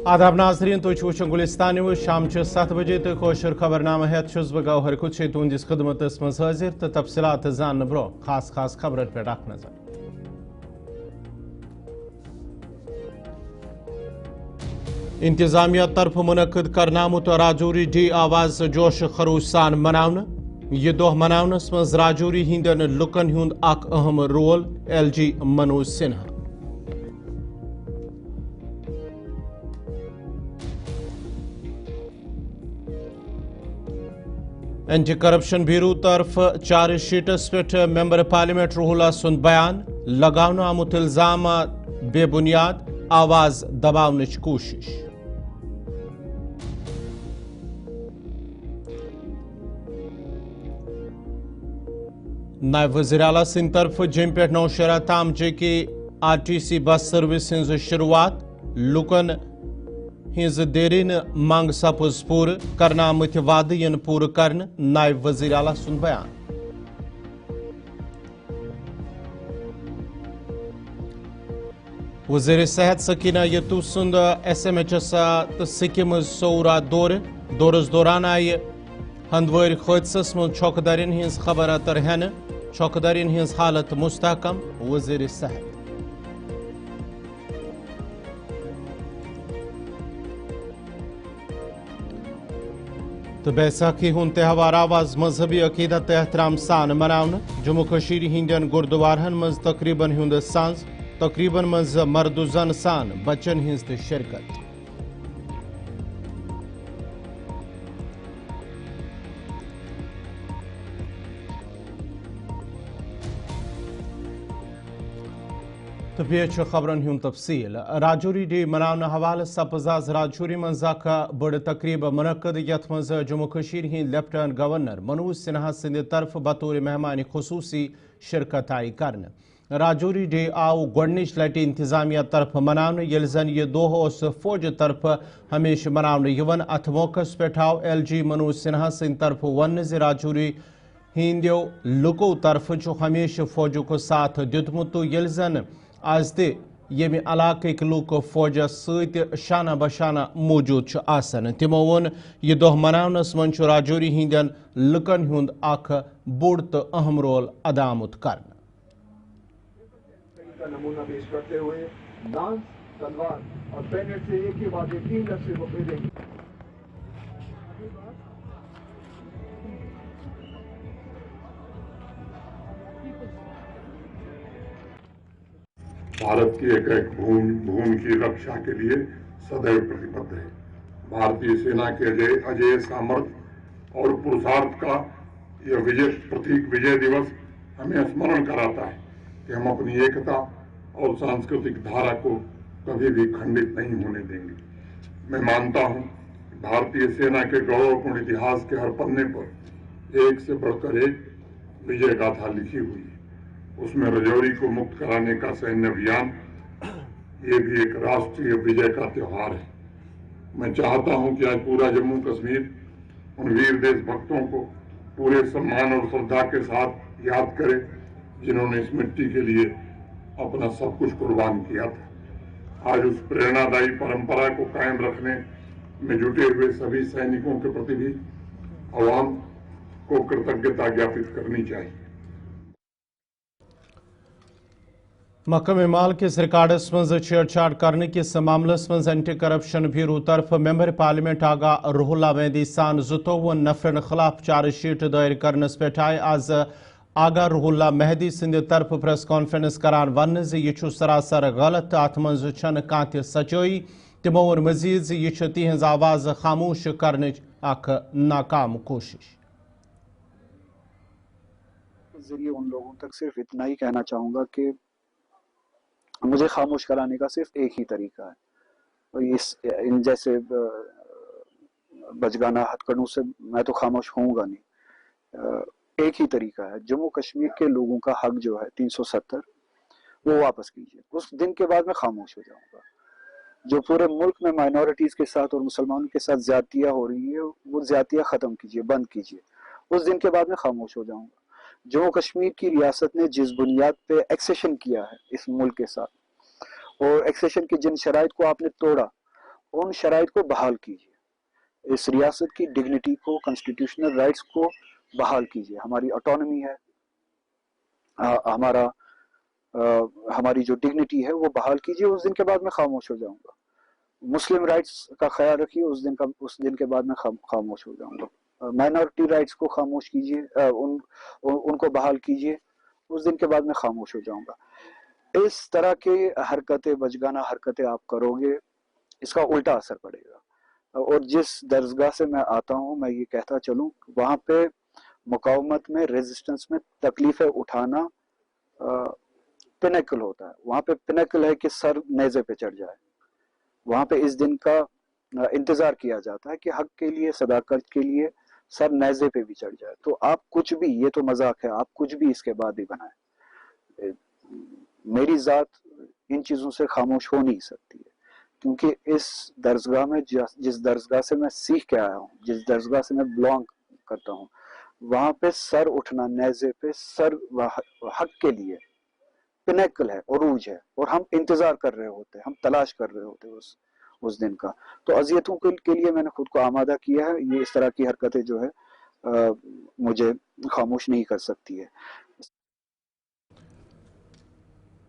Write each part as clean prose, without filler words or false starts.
आदाब नाजरीन तो वुचन गुलिस्तान न्यूज़ शाम 7 बजे तो कोशर खबरनामा हेत छुस बह गौहर कुछ तुंदिस खदमतस मज हाजिर तो तफसीलात जान ब्रो खास खबरन पे डाक नजर। इंतजामिया तरफ मुनक़द करनामुत राजौरी डे आवाज जोश खरूश सान मनावन। यह दोह मनावनस मज राजौरी हिंदन लुकन हुंद अक अहम role LG Manoj Sinha. Anti corruption bureau तरफ चार्ज शीटस पे मेंबर पार्लियामेंट रूहुल्ला सुंद बयान लगावन आमुत इल्जाम बेबुनियाद आवाज दबावनच कोशिश। नायब वज़ीर आला सिंध तरफ जम पे नौशहरा ताम जेके RTC बस सर्विस हज शुरुआत लुकन हज देरिन मंग सपज पूर करना आमत वाद यन पूर करन नायब वज़ीर आला सुंद बयान। वज़ीर सेहत सकीना यतू सुंद SMHS तो सिक्किम सौरा दौरस दौरान आय हंदवर हादसस मज छौकदारिन हज खबर तर हन छौकदारिन हज हालत मुस्तहकम वज़ीर सेहत। तो बैसाखी हुन त्यौहार आवाज मजहबी अकीदत एहतराम सान मनावन। जम्मू कशीर हिंदन गुरुद्वारहन मज तकरीबन हुंद सांझ तकरीबन मज मर्द जन सान बच्चन हिंद शिरकत। तो पेश खबरन हुंद तफसील। राजौरी डे मनावन हवाले सपज आज राजौरी मज बड़ तकरीब मुनक़द यथ मज जम्मू कशीर हिंद लेफ्टिनेंट गवर्नर मनोज सिन्हा सिंध तरफ बतौर मेहमान खुसूसी शिरकत आई करन। राजौरी डे आव गोडनिच लटि इंतजामिया तरफ मनावन येल जन यह दोह ओस फौज तरफ हमेशा मनावन यवन। अथ मौकस पे आव LG मनोज सिन्हा सिंध तरफ वन ज राजौरी हिंदो लुको तरफ हमेशा फौज को साथ दितमुत येल जन आज ये इलाक लूक फौजस सत शाना बशाना मौजूद आसन। तिमो वोन यह दोह मनावनस मज राजौरी हिंदन लुकन हुंद अख बोड़ तो अहम रोल अदा आमुत करन। नमूना पेश करते हुए डांस तलवार और बैनर से एक के बाद एक 3 लफ्ज़ वो भेजेंगे। भारत की एक भूमि की रक्षा के लिए सदैव प्रतिबद्ध है। भारतीय सेना के अजय सामर्थ्य और पुरुषार्थ का यह विजय दिवस हमें स्मरण कराता है कि हम अपनी एकता और सांस्कृतिक धारा को कभी भी खंडित नहीं होने देंगे। मैं मानता हूं कि भारतीय सेना के गौरवपूर्ण इतिहास के हर पन्ने पर एक से बढ़कर एक विजय गाथा लिखी हुई है। उसमें राजौरी को मुक्त कराने का सैन्य अभियान ये भी एक राष्ट्रीय विजय का त्योहार है। मैं चाहता हूं कि आज पूरा जम्मू कश्मीर उन वीर देशभक्तों को पूरे सम्मान और श्रद्धा के साथ याद करे जिन्होंने इस मिट्टी के लिए अपना सब कुछ कुर्बान किया था। आज उस प्रेरणादायी परंपरा को कायम रखने में जुटे हुए सभी सैनिकों के प्रति भी आवाम को कृतज्ञता ज्ञापित करनी चाहिए। महकमे माल किस रिकॉर्डस मज छेड़छाड़ करने किस मामलस मज एंटी करप्शन ब्यूरो तरफ मेंबर पार्लियामेंट आगा रूहुल्ला मेहदी सान 22 नफरन खिलाफ चार्ज शीट दायर करनस पे आय। आज आगा रूहुल्ला मेहदी सिंध तरफ प्रेस कॉन्फ्रेंस करान वन यह सरासर गलत अत मज छन कांत सच्चाई। तिमो और मजीद यह तिहज आवाज खामोश करने अख नाकाम कोशिश। जरिए उन लोगों तक सिर्फ इतना ही कहना चाहूँगा कि मुझे खामोश कराने का सिर्फ एक ही तरीका है। इन जैसे बचगाना हथकंडों से मैं तो खामोश होऊंगा नहीं। एक ही तरीका है, जम्मू कश्मीर के लोगों का हक जो है 370 वो वापस कीजिए। उस दिन के बाद मैं खामोश हो जाऊंगा। जो पूरे मुल्क में माइनॉरिटीज के साथ और मुसलमानों के साथ ज्यादतियाँ हो रही है वो ज्यादतियाँ खत्म कीजिए, बंद कीजिए। उस दिन के बाद मैं खामोश हो जाऊंगा। जम्मू कश्मीर की रियासत ने जिस बुनियाद पे एक्सेशन किया है इस मुल्क के साथ और एक्सेशन की जिन शराइत को आपने तोड़ा उन शराइत को बहाल कीजिए, इस रियासत की डिग्निटी को, कॉन्स्टिट्यूशनल राइट्स को बहाल कीजिए। हमारी ऑटोनॉमी है, हमारी जो डिग्निटी है वो बहाल कीजिए। उस दिन के बाद मैं खामोश हो जाऊंगा। मुस्लिम राइट्स का ख्याल रखिए, उस दिन के बाद मैं खामोश हो जाऊंगा। माइनॉरिटी राइट्स को खामोश कीजिए, उनको बहाल कीजिए, उस दिन के बाद मैं खामोश हो जाऊंगा। इस तरह के हरकतें, बचगाना हरकतें आप करोगे, इसका उल्टा असर पड़ेगा। और जिस दरगाह से मैं आता हूँ, मैं ये कहता चलूँ, वहां पे मुकावमत में, रेजिस्टेंस में तकलीफें उठाना पिनेकल होता है। वहां पे पिनेकल है कि सर नेज़े पे चढ़ जाए। वहां पे इस दिन का इंतजार किया जाता है कि हक के लिए, सदाकत के लिए सर नेज़े पे भी चढ़ जाए। तो आप कुछ भी, ये तो मजाक है, आप कुछ भी इसके बाद ही बनाए। मेरी जात इन चीजों से खामोश हो नहीं सकती है, क्योंकि इस दरगाह में, जिस दरगाह से मैं सीख के आया हूँ, जिस दरगाह से मैं बिलोंग करता हूँ, वहां पे सर उठना, नेज़े पे सर हक के लिए पिनेकल है, उरूज है, और हम इंतजार कर रहे होते हैं, हम तलाश कर रहे होते हैं उस दिन का। तो अजियतों के लिए मैंने खुद को आमादा किया है। ये इस तरह की हरकतें जो है मुझे खामोश नहीं कर सकती है।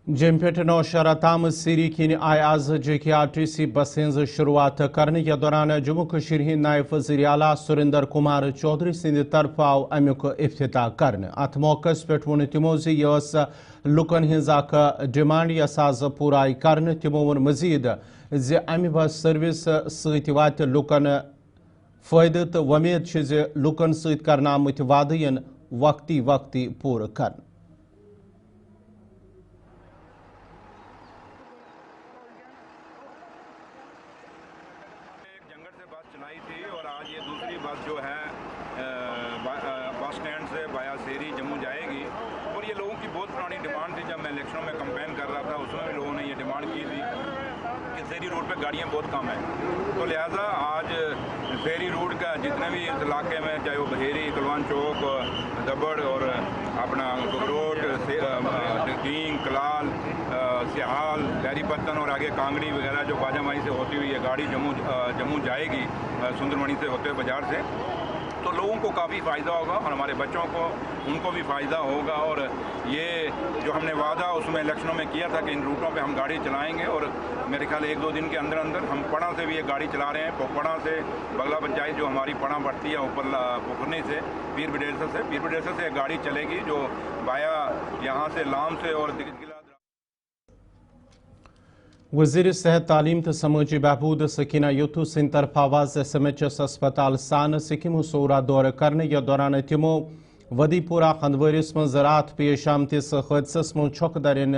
जम पे नौशहरा ताम सीरी किन आय आज JKRTC बस हज शुरुआत करने के दौरान जम्मू कशीर हिंद नायब वज़ीर आला सुरेंद्र कुमार चौधरी सिंध तरफ आव अमुक इफ्तिताह करने। अत मौकस पे वोन तमो यह लुकन हज डिमांड यस आज पूरा कर। तमो वोन मजीद अमि बस सर्विस सत वात लुकन फायदे तो वमेद लुकन सत कर आमुत वादयन वक्ती वक्ती पूरा कर। चलाई थी और आज ये दूसरी बस जो है बस स्टैंड से बाया सेरी जम्मू जाएगी। और ये लोगों की बहुत पुरानी डिमांड थी। जब मैं इलेक्शनों में कैंपेन कर रहा था, उसमें भी लोगों ने ये डिमांड की थी कि फेरी रोड पे गाड़ियाँ बहुत कम हैं। तो लिहाजा आज फेरी रोड का जितने भी इस इलाके में, चाहे वो बहेरी, कलवान चौक, दबड़ और अपना गगरोट, डींग, कलाल, सिहाल, लहरी पत्तन और आगे कांगड़ी वगैरह जो बाजामाई से होती हुई ये गाड़ी जम्मू जाएगी, सुंदरमणि से होते हुए बाजार से। तो लोगों को काफ़ी फ़ायदा होगा और हमारे बच्चों को, उनको भी फ़ायदा होगा। और ये जो हमने वादा उसमें इलेक्शनों में किया था कि इन रूटों पे हम गाड़ी चलाएंगे, और मेरे ख्याल 1-2 दिन के अंदर अंदर हम पड़ा से भी ये गाड़ी चला रहे हैं। पोपड़ा से बगला पंचायत जो हमारी पड़ा बढ़ती है ऊपर पोखरनी से, पीर बिडेसर से गाड़ी चलेगी जो वाया यहाँ से लाम से और वज़ीर सेहत तालीम तो समूची बहबूद सकीना यूथू सिंध तरफ आवाज SMHS अस्पताल सान सिक्किम सौरा दौर करने के दौरान तमो वदीपुरा खंदवरिस मं रात पेश आमतिस हादसस मं छौकदरन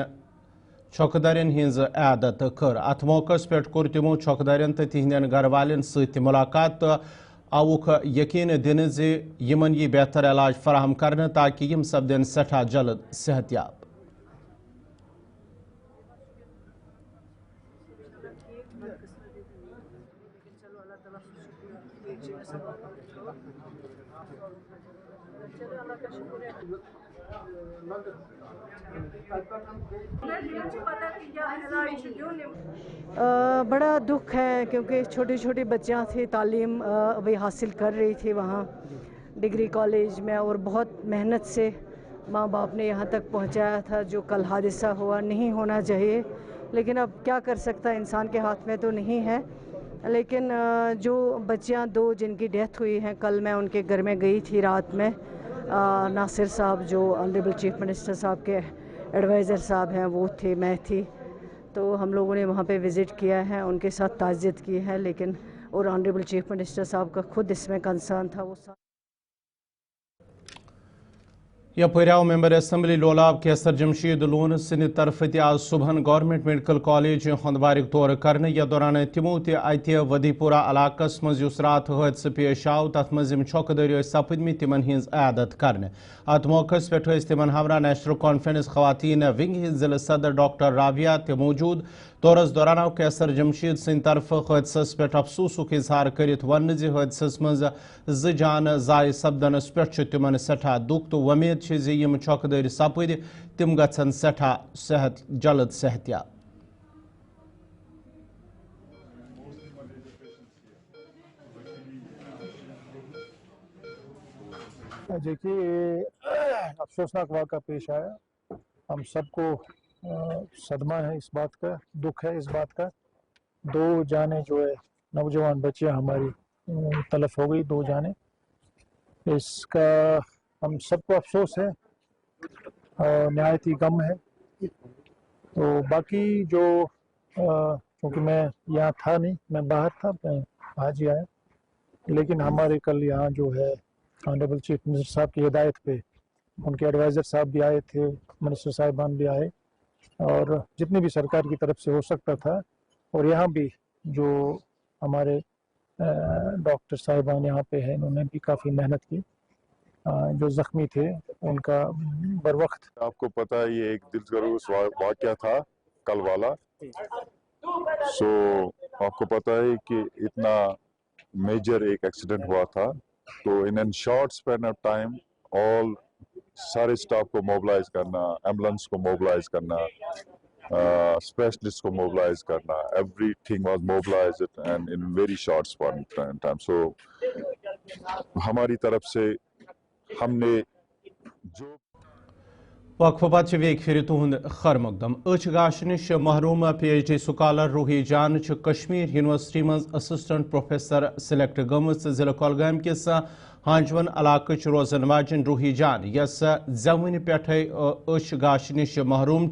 हज आदत कर। अत मौकस पे कोर तमो छौकदरन तो तिहंदन घर वालन सत मुलाकात तो आउक यकीन दिन यमन यह बेहतर इलाज फराहम करने ताकि यम सपदन सठा जल्द सेहतयाब। बड़ा दुख है क्योंकि छोटे छोटे बच्चियाँ थी, तालीम अभी हासिल कर रही थी वहाँ डिग्री कॉलेज में, और बहुत मेहनत से माँ बाप ने यहाँ तक पहुँचाया था। जो कल हादसा हुआ नहीं होना चाहिए, लेकिन अब क्या कर सकता है, इंसान के हाथ में तो नहीं है। लेकिन जो बच्चियाँ 2 जिनकी डेथ हुई हैं, कल मैं उनके घर में गई थी रात में। नासिर साहब जो ऑनरेबल चीफ मिनिस्टर साहब के एडवाइज़र साहब हैं वो थे, मैं थी, तो हम लोगों ने वहाँ पे विज़िट किया है, उनके साथ ताज़ियत की है। लेकिन और ऑनरेबल चीफ मिनिस्टर साहब का खुद इसमें कंसर्न था। वो यपरियाव मेंबर असम्बली लोलाब कैसर जमशीद लोन सिंध तरफ आज सुबह गवर्नमेंट मेडिकल कॉलेज हंदवारिक दौर करने या दौरान तमो अत वदीपुरा इलाकस मज रात हादस पेश आव तथ मज छौकदरी सपदम तिमन हज आदत करने। अत मौकस पे तिमन हमरा नेशनल कॉन्फ्रेंस खवातीन विंग हज जिले सदर डॉक्टर राबिया ते मौजूद। दौरस दौरान आव कैसर जमशीद सिंध तरफ हादसस पे अफसूसुक इजहार कर वन हादसस मज 2 जान जाय सपदनस पे तिमन सठा दुख तो वमेद यम छौकदरी सपद तिम गन सठा जल्द सेहतयाब। देखिए अफसोसनाक वाक़ा पेश आया, हम सबको सदमा है इस बात का, दुख है इस बात का। 2 जानें जो है नौजवान बच्चियां हमारी तलफ हो गई, 2 जानें, इसका हम सबको अफसोस है और नहायत ही गम है। तो बाकी जो क्योंकि मैं यहाँ था नहीं, मैं बाहर था, मैं आज ही आया, लेकिन हमारे कल यहाँ जो है ऑनरेबल चीफ मिनिस्टर साहब की हिदायत पे उनके एडवाइज़र साहब भी आए थे, मिनिस्टर साहिबान भी आए, और जितनी भी सरकार की तरफ से हो सकता था, और यहाँ भी जो हमारे डॉक्टर साहिबान यहाँ पे हैं, इन्होंने भी काफ़ी मेहनत की। जो ज़ख्मी थे उनका बरवक्त। आपको पता है ये एक दिलचस्प वाक़या था कल वाला, आपको पता है कि इतना मेजर एक एक्सीडेंट हुआ था, तो in an short span of time all सारे स्टाफ को मोबिलाइज करना, एम्बुलेंस को मोबिलाइज करना, स्पेशलिस्ट को मोबिलाइज करना, everything was mobilised and in very short span time. So हमारी तरफ से हमने जो वक्फ पत वेक फिर तुहद खर मकदम अच गाश नश महरूम PhD स्कॉलर रूही जान कश्मीर यूनिवर्सिटी मज असिस्टेंट प्रोफेसर सिलेक्ट गम जिला कुलगाम किस हांजवन इलाक रोजन वाजन रूही जान यस जवन पे अच गाश नश महरूम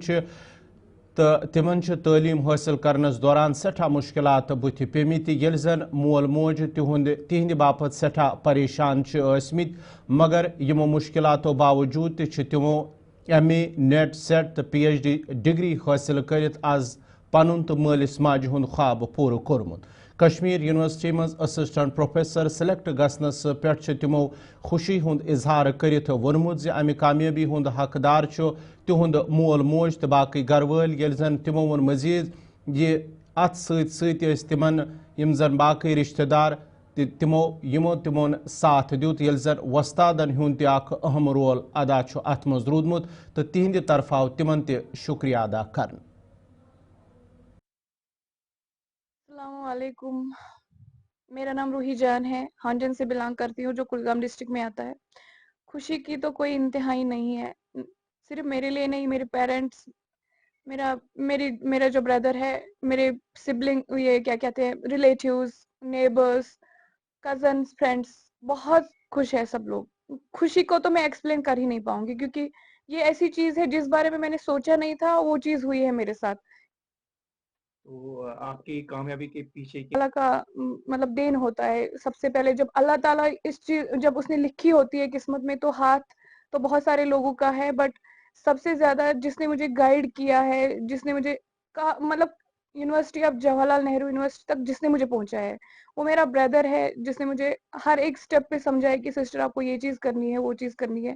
तो तिमन तालीम हासिल करनस दौरान सठा मुश्किलात बुथ पेमित येल जन मोल मोज तिहंद बापत सठा परेशान ٲسۍमٕتۍ मगर यमो मुश्किलातों बावजूद तिमो MA नेट सेट तो PhD डिग्री हासिल करित आज पनुन तो मालिस माजि हुंद ख्वाब पूर कोरमुत। कश्मीर यूनिवर्सिटी मज असिस्टेंट प्रोफेसर सिलेक्ट गसनस पे तिमो खुशी हुंद इजहार करित वोनमुत जे अमि कामयाबी हुंद हकदार तिहुंद मोल मोज तो बाकी गरवल येल जन तिमो वोन मजीद ये अत सत तिमन यम जन बाकी रिश्तेदार तिमोन साथ दुत येल जन वस्तादन हुंद अहम रोल अदा अत मज रूदमुत तो तिहंद तरफ आव तिमन ते शुक्रिया अदा कर। अस्सलामुअलैकुम, मेरा नाम रूही जान है, हांजन से बिलोंग करती हूँ जो कुलगाम डिस्ट्रिक्ट में आता है। खुशी की तो कोई इंतहाई नहीं है, सिर्फ मेरे लिए नहीं, मेरे पेरेंट्स, मेरा जो ब्रदर है, मेरे सिबलिंग, ये क्या कहते हैं, रिलेटिव्स, नेबर्स, कजन्स, फ्रेंड्स, बहुत खुश है सब लोग। खुशी को तो मैं एक्सप्लेन कर ही नहीं पाऊंगी, क्योंकि ये ऐसी चीज है जिस बारे में मैंने सोचा नहीं था, वो चीज हुई है मेरे साथ। तो आपकी कामयाबी के पीछे अल्लाह का मतलब देन होता है। सबसे पहले जब अल्लाह ताला इस चीज जब उसने लिखी होती है किस्मत में, तो हाथ तो बहुत सारे लोगों का है, बट सबसे ज्यादा जिसने मुझे गाइड किया है, जिसने मुझे मतलब university of Jawaharlal Nehru university तक जिसने मुझे पहुंचा है, वो मेरा ब्रदर है, जिसने मुझे हर एक स्टेप पे समझाया कि सिस्टर आपको ये चीज करनी है, वो चीज करनी है।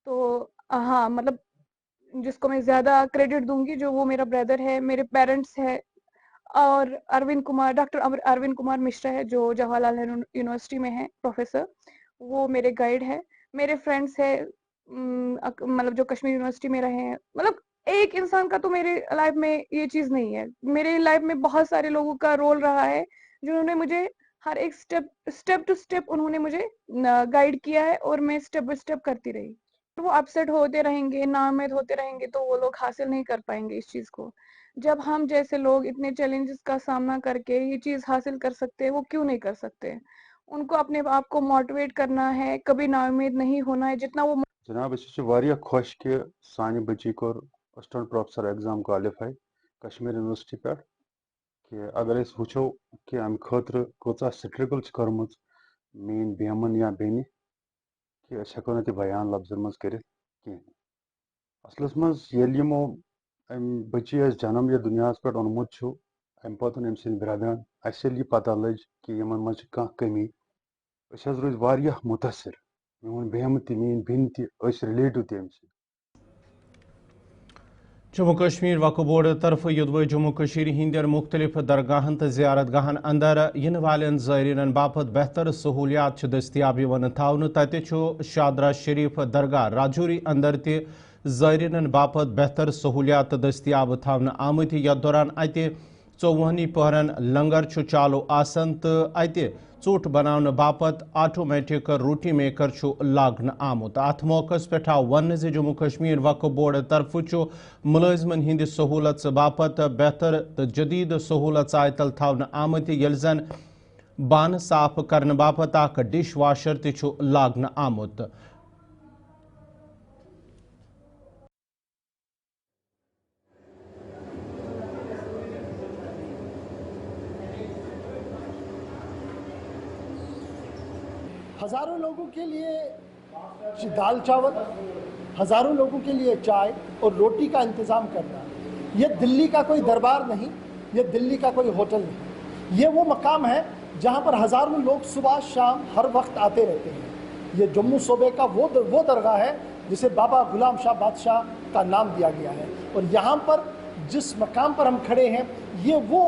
तो हाँ, मतलब जिसको मैं ज्यादा क्रेडिट दूंगी जो वो मेरा ब्रदर है, मेरे पेरेंट्स है, और डॉक्टर अरविंद कुमार मिश्रा है जो जवाहरलाल नेहरू यूनिवर्सिटी में है प्रोफेसर, वो मेरे गाइड है। मेरे फ्रेंड्स है, मतलब जो कश्मीर यूनिवर्सिटी में रहे हैं। मतलब एक इंसान का तो मेरे लाइफ में ये चीज नहीं है, मेरे लाइफ में बहुत सारे लोगों का रोल रहा है जिन्होंने मुझे हर एक स्टेप टू स्टेप उन्होंने मुझे गाइड किया है, और मैं स्टेप बाय स्टेप करती रही। वो अपसेट होते रहेंगे, नाउम्मीद होते रहेंगे, तो वो लोग हासिल नहीं कर पाएंगे इस चीज को। जब हम जैसे लोग इतने चैलेंजेस का सामना करके ये चीज हासिल कर सकते हैं, वो क्यों नहीं कर सकते? उनको अपने आप को मोटिवेट करना है, कभी नाउम्मीद नहीं होना है। जितना वो जनाब वारिया खुश कि सानी बच्ची को assistant professor exam qualify Kashmir university पे कि अगर अस वुचो कि अम खतर कोचा स्ट्रगल कर्मुत मीन बेमन या बेनी कि अस हेको न बयान लफ्जन मज कर असलस मज यमो बच्ची जन्म ये दुनिया पे ओनमुत अम पतन अम सद ब्रदरन अस यह पता लज कि यमन मज कह कमी अस रोज वारिया मुतासर मोन बेम तीन बिन रिलेटिव तम जम्मू कश्मीर वक्फ बोर्ड तरफ युद्व जम्मू कश्मीर हिंदर मुख्तलिफ दरगाहन तो जियारत गाहन अंदर इन वालन ज़ायरीन बापत बेहतर सहूलियात दस्तियाब थावन। तत शादरा शरीफ दरगाह राजौरी अंदर ज़ायरीन बापत बेहतर सहूलियात दस्तियाब थावन आमत। यथ दौरान अत 14 पहरन लंगर चालू आसन तो अत ोट बनाने बापत ऑटोमेटिक रोटी मेकर लागन आमुत। अत मौके पे वन जम्मू कश्मीर वक्फ बोर्ड तरफ मुलाजमन हिंद सहूलत बापत बेहतर तो जदीद सहूलत आयतल थवन आमत यल जन बान साफ करने बापत डिश वाशर तु लागन आमुत। हज़ारों लोगों के लिए दाल चावल, हज़ारों लोगों के लिए चाय और रोटी का इंतज़ाम करना, ये दिल्ली का कोई दरबार नहीं, ये दिल्ली का कोई होटल नहीं, ये वो मकाम है जहाँ पर हज़ारों लोग सुबह शाम हर वक्त आते रहते हैं। ये जम्मू सूबे का वो दरगाह है जिसे बाबा गुलाम शाह बादशाह का नाम दिया गया है। और यहाँ पर जिस मकाम पर हम खड़े हैं ये वो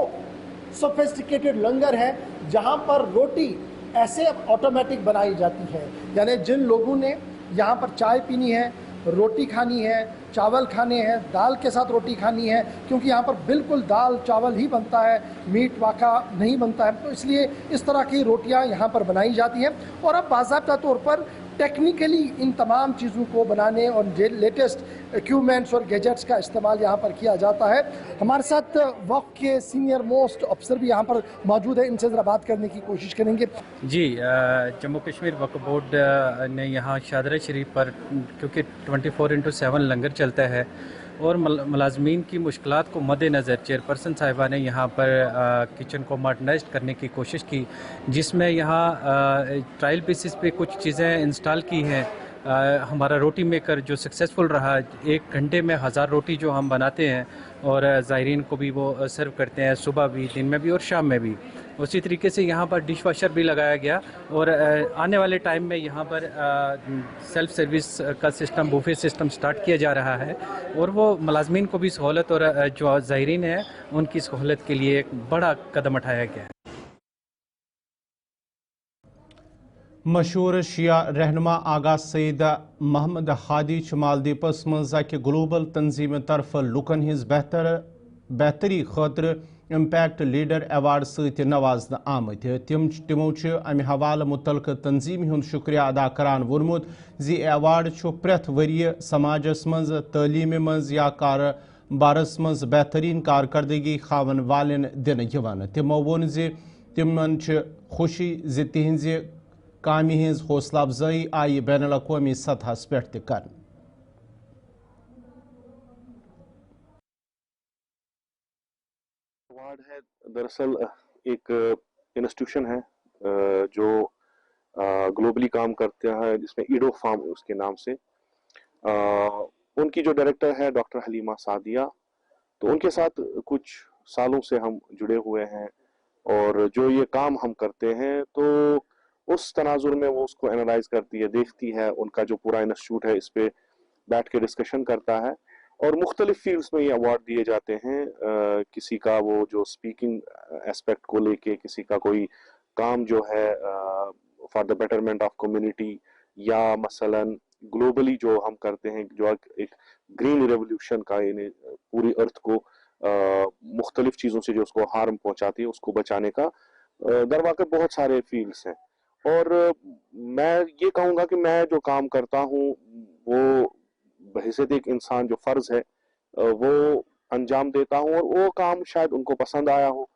सोफिस्टिकेटेड लंगर है जहाँ पर रोटी ऐसे ऑटोमेटिक बनाई जाती है, यानी जिन लोगों ने यहाँ पर चाय पीनी है, रोटी खानी है, चावल खाने हैं, दाल के साथ रोटी खानी है, क्योंकि यहाँ पर बिल्कुल दाल चावल ही बनता है, मीट वाका नहीं बनता है, तो इसलिए इस तरह की रोटियाँ यहाँ पर बनाई जाती हैं। और अब बाज़ाब्ता तौर पर टेक्निकली इन तमाम चीज़ों को बनाने और लेटेस्ट इक्विपमेंट्स और गैजेट्स का इस्तेमाल यहाँ पर किया जाता है। हमारे साथ वक्फ के सीनियर मोस्ट अफसर भी यहाँ पर मौजूद है, इनसे ज़रा बात करने की कोशिश करेंगे। जी, जम्मू कश्मीर वक्फ बोर्ड ने यहाँ शादरा शरीफ पर क्योंकि 24/7 लंगर चलता है और मुलाजमीन की मुश्किलात को मद्देनज़र चेयरपर्सन साहिबा ने यहाँ पर किचन को मॉडर्नाइज करने की कोशिश की, जिसमें यहाँ ट्रायल बेसिस पे कुछ चीज़ें इंस्टॉल की हैं। हमारा रोटी मेकर जो सक्सेसफुल रहा, 1 घंटे में 1000 रोटी जो हम बनाते हैं और ज़ायरीन को भी वो सर्व करते हैं, सुबह भी, दिन में भी और शाम में भी। उसी तरीके से यहाँ पर डिश वॉशर भी लगाया गया और आने वाले टाइम में यहाँ पर सेल्फ सर्विस का सिस्टम, बुफे सिस्टम स्टार्ट किया जा रहा है और वो मुलाजमीन को भी सहूलत और जो ज़ायरीन है उनकी सहूलत के लिए एक बड़ा कदम उठाया गया है। मशहूर शिया रहनुमा आगा सईद मोहम्मद हादी मालदीपस मज ग्लोबल तंजीम तरफ लुकन हिंज बेहतरी खतर इम्पैक्ट लीडर अवार्ड सत नवाजन आमत। तिमो अमि हवाले मुतलक तंजीम हुंद शुक्रिया अदा करान वोनमुत जि अवार्ड प्रेथ वरिय समाजस मज तालीम मज या कारोबारस मज बेहतरीन कारकर्दगी खावन वालन दिन यवान। तिमो वोन जि तिमन खुशी जि तिहंज कामि हिंज हौसला अफजाई आई बैन अवी सतहस पे कर। अवार्ड है दरअसल एक इंस्टीट्यूशन है जो ग्लोबली काम करते हैं, जिसमें ईडो फार्म उसके नाम से। उनकी जो डायरेक्टर है डॉक्टर हलीमा सादिया, तो उनके साथ कुछ सालों से हम जुड़े हुए हैं और जो ये काम हम करते हैं तो उस तनाजुर में वो उसको एनालाइज करती है, देखती है, उनका जो पूरा इंस्टीट्यूट है इस पे बैठ के डिस्कशन करता है और मुख्तलिफ फील्ड्स में ये अवार्ड दिए जाते हैं। किसी का वो जो स्पीकिंग एस्पेक्ट को लेके, किसी का कोई काम जो है for the betterment of community, या मसलन ग्लोबली जो हम करते हैं जो एक ग्रीन रेवोल्यूशन का, यानी पूरी अर्थ को मुख्तलिफ चीज़ों से जो उसको हार्म पहुंचाती है उसको बचाने का, दरवाक़े बहुत सारे फील्ड्स हैं। और मैं ये कहूँगा कि मैं जो काम करता हूँ वो बहैसियत एक इंसान जो फ़र्ज़ है वो अंजाम देता हूँ और वो काम शायद उनको पसंद आया हो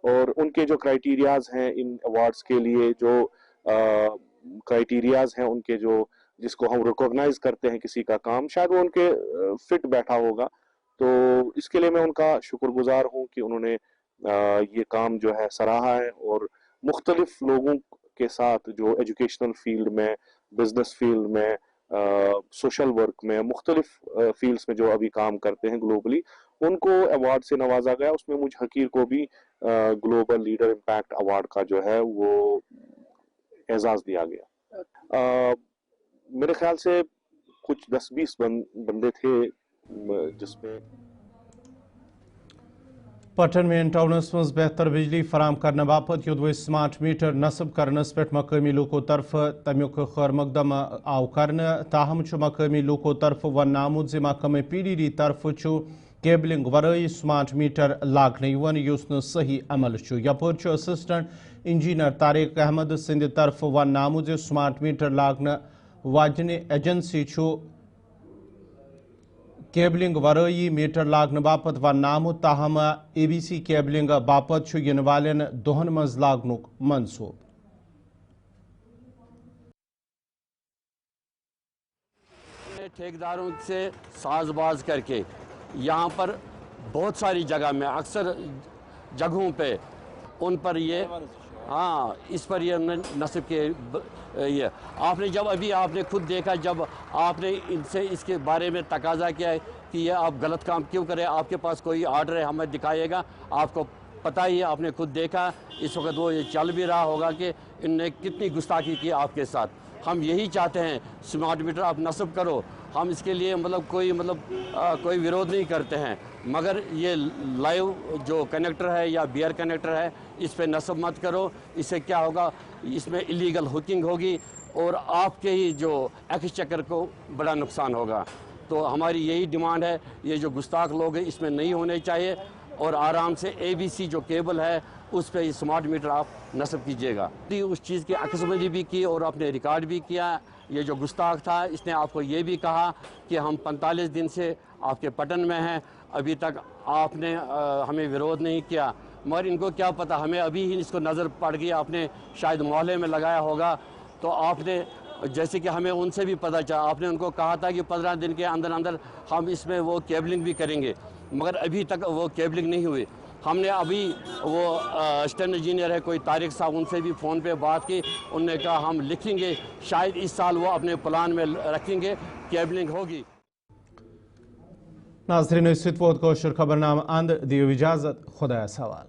और उनके जो क्राइटेरियाज़ हैं इन अवार्ड्स के लिए, जो क्राइटेरियाज़ हैं उनके जो जिसको हम रिकॉग्नाइज करते हैं किसी का काम, शायद वो उनके फिट बैठा होगा। तो इसके लिए मैं उनका शुक्रगुजार हूँ कि उन्होंने ये काम जो है सराहा है और मुख्तलिफ लोगों के साथ जो एजुकेशनल फील्ड में, बिजनेस फील्ड में, सोशल वर्क में, मुख्तलिफ फील्ड्स में जो अभी काम करते हैं ग्लोबली, उनको अवार्ड से नवाजा गया। उसमें मुझ हकीर को भी ग्लोबल लीडर इम्पैक्ट अवार्ड का जो है वो एजाज दिया गया। मेरे ख्याल से कुछ 10-20 बंदे थे जिसमें पटन मेन टाउनस मज बेहतर बिजली फराम करने बापत युद्ध स्मार्ट मीटर नस्ब करनस पे मकामी लोकों तरफ तमुक खैर मकदम आव कर, ताहम मकामी लोकों तरफ वन आमुद महकमे PDD तरफ केबलिंग वरई स्मार्ट मीटर लागने वन युस न सही अमल छु यपर छु असिस्टेंट इंजीनियर तारिक अहमद सिंध तरफ वन नामु जे स्मार्ट मीटर लागने वाजने एजेंसी छु केबलिंग वरई मीटर लागने बापत वन नामु ताहम ABC केबलिंग बापत छु इन वालेन दोहन मज लागनुक मंसूब ठेकेदारों से साजबाज करके यहाँ पर बहुत सारी जगह में अक्सर जगहों पे उन पर ये हाँ इस पर ये नस्ब के ये आपने जब अभी आपने खुद देखा जब आपने इनसे इसके बारे में तकाजा किया कि ये आप गलत काम क्यों करें, आपके पास कोई आर्डर है हमें दिखाइएगा, आपको पता ही है, आपने खुद देखा इस वक्त वो ये चल भी रहा होगा कि इनने कितनी गुस्ताखी की आपके साथ। हम यही चाहते हैं स्मार्ट मीटर आप नस्ब करो, हम इसके लिए कोई विरोध नहीं करते हैं, मगर ये लाइव जो कनेक्टर है या बियर कनेक्टर है इस पे नस्ब मत करो। इससे क्या होगा, इसमें इलीगल हुकिंग होगी और आपके ही जो एक्सचेकर को बड़ा नुकसान होगा। तो हमारी यही डिमांड है, ये जो गुस्ताख लोग हैं इसमें नहीं होने चाहिए और आराम से ABC जो केबल है उस पे स्मार्ट मीटर आप नस्ब कीजिएगा। उस चीज़ की अक्समंदी भी की और आपने रिकॉर्ड भी किया। ये जो गुस्ताख था इसने आपको ये भी कहा कि हम 45 दिन से आपके पटन में हैं, अभी तक आपने हमें विरोध नहीं किया, मगर इनको क्या पता, हमें अभी ही इसको नज़र पड़ गई, आपने शायद मोहल्ले में लगाया होगा। तो आपने जैसे कि हमें उनसे भी पता चला, आपने उनको कहा था कि 15 दिन के अंदर अंदर हम इसमें वो केबलिंग भी करेंगे, मगर अभी तक वो केबलिंग नहीं हुई। हमने अभी वो असिस्टेंट इंजीनियर है कोई तारिक साहब, उनसे भी फ़ोन पे बात की, उन्होंने कहा हम लिखेंगे, शायद इस साल वो अपने प्लान में रखेंगे केबलिंग होगी। नाज़रीन इस वक्त कोशर खबरनामा अंद दियो इजाज़त, खुदा सवाल।